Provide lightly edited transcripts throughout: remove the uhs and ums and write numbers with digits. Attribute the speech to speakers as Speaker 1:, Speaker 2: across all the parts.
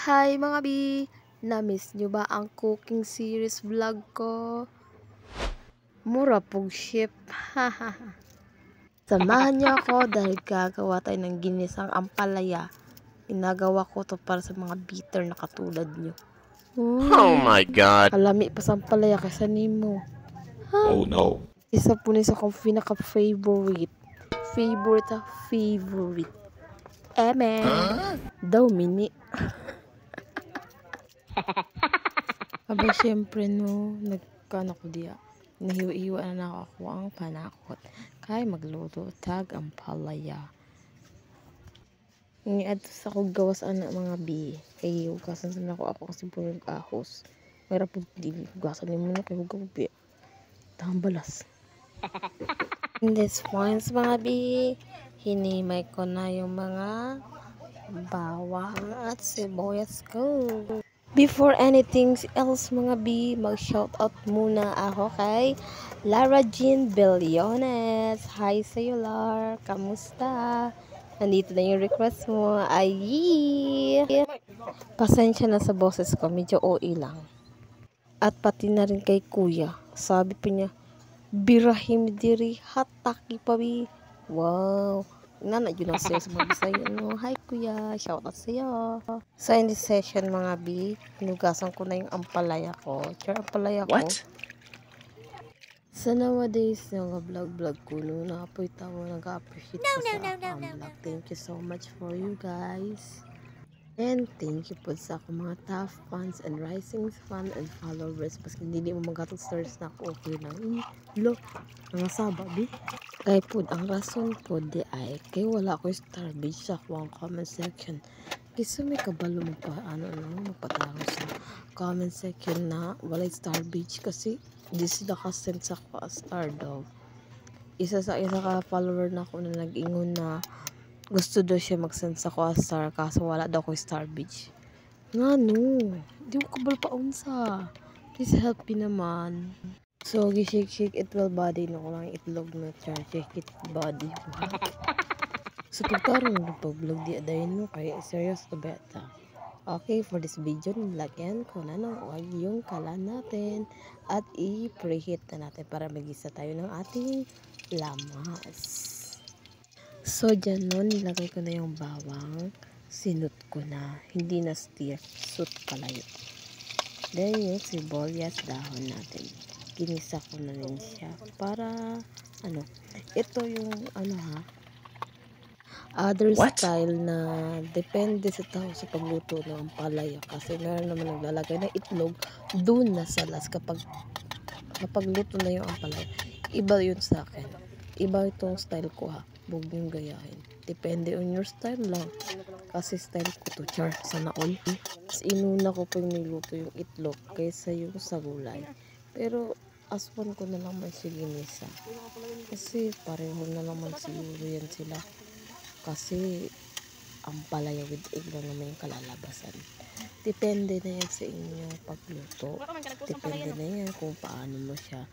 Speaker 1: Hi mga bi! Na-miss nyo ba ang cooking series vlog ko? Mura pong ship. Samahan niyo ako dahil gagawa tayo ng ginisang ampalaya. Inagawa ko to para sa mga bitter na katulad nyo.
Speaker 2: Oh my God!
Speaker 1: Kalami pa sa ampalaya kaysa nimo.
Speaker 2: Oh no!
Speaker 1: Isa po ni sa akong pinaka-favorite. Favorite. Eme! Daw mini. Aba, syempre no, nagkano ko diya. Nahiwa-hiwa na ako ang panakot. Kaya magluto tag ang palaya. Ngayon sa ko gawas anak mga bi. Kaya hugasan sa ako kasi punog ahos. Mayroon po din hugasan ni mo na kaya hugaw bi. Tambalas. In this points mga bi, hinimay ko na yung mga bawang at sibuyas ko. Before anything else mga bi, mag-shoutout muna ako kay Lara Jean Billiones. Hi sa'yo, Lar. Kamusta? Nandito na yung request mo. Ay! Pasensya na sa boses ko. Medyo OA lang. At pati na rin kay Kuya. Sabi pa niya, birahim diri hataki pa bi. Wow! Nana yun ang sa'yo sa mga Bisaya, no? Hi kuya, shoutout sa'yo. So in this session mga bi, hinugasan ko na yung ampalaya ko. Ampalaya ko.
Speaker 2: What?
Speaker 1: Sa nowadays, nga vlog ko, no, naapoy tawa, nag-appreciate ko sa akong vlog. Thank you so much for you guys. And thank you po sa akong mga tough fans and rising fans and followers. Paski hindi mo magatong stars na ako, okay lang. Lo, mga saba, bi. Kaya po, ang rason po di ay, kaya wala ko star page sa akong comment section. Kasi may kabalo mo pa, magpataro sa comment section na wala star page kasi di sila kasend sa ako star daw. Isa ka follower na ako na nag-ingon na gusto daw siya mag-send sa ko star kaso wala daw ko star page. Nga no, di ko kabalo pa unsa. Please help me naman. So, shake it well body no ko lang itlog na shake it body. So, pagtarong nagpa-vlog di adayin mo kaya serious to beta. Okay, for this video, nilagyan ko na ng oil yung kalan natin at i-preheat na natin para magisa tayo ng ating lamas. So, dyan no, nilagay ko na yung bawang. Sinut ko na. Hindi na stir. Sut pala yun. Then, yung sibuyas dahon natin. Ginisa ko na rin siya. Para, ito yung, other
Speaker 2: What?
Speaker 1: style na depende sa tao sa pagluto ng palaya. Kasi meron naman naglalagay ng itlog doon na sa last kapag luto na yung ampalaya. Iba yun sa akin. Iba itong style ko ha. Huwag niyong gayahin. Depende on your style lang. Kasi style ko to, char. Sana all. Mas inuna ko pag niluto yung itlog kaysa yung sa gulay. Pero aswan ko na lang man si ginisa. Kasi pareho na naman siguro yan sila. Kasi ampalaya with egg lang naman yung kalalabasan. Depende na yan sa inyong pagluto. Depende na yan kung paano siya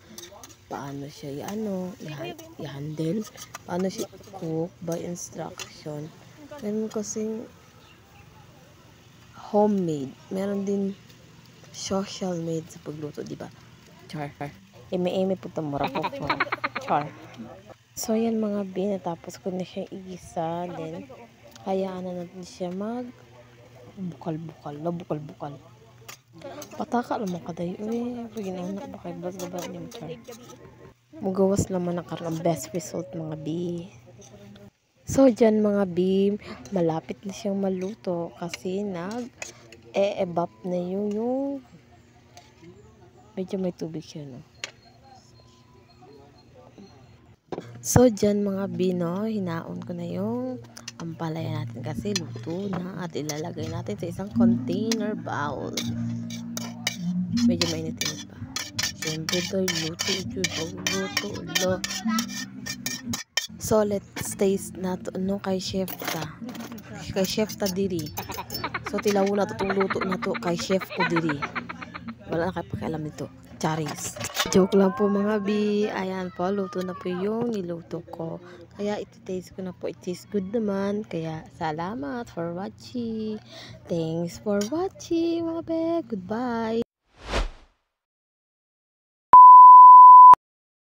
Speaker 1: i-handle, paano siya cook by instruction. Meron kasing homemade, meron din social made sa pagluto, di ba? Char. Eme po tamura po po. Char. So yan mga natapos ko na siya igisa, then hayaan na natin siya mag bukal. Pataka naman kaday. Uy, paginanak ba kayo? Blas ba ni mo, char? Mugawas naman ang best result mga bi. So, dyan mga bi, malapit na siyang maluto kasi nag-e-evap na yung medyo may tubig siya, no? So, dyan mga bi, no, hinaon ko na yung ampalaya natin kasi luto na at ilalagay natin sa isang container bowl. Medyo mainit-init pa. Siyempre doy, luto. So, let's taste na to no kay chef ta diri. So, tilawo na to itong luto na to kay chef ko diri. Wala na kayo pakialam nito. Charis. Joke lang po mga bi. Ayan po, luto na po yung niluto ko. Kaya iti-taste ko na po. It tastes good naman. Kaya salamat for watching. Thanks for watching mga be. Goodbye.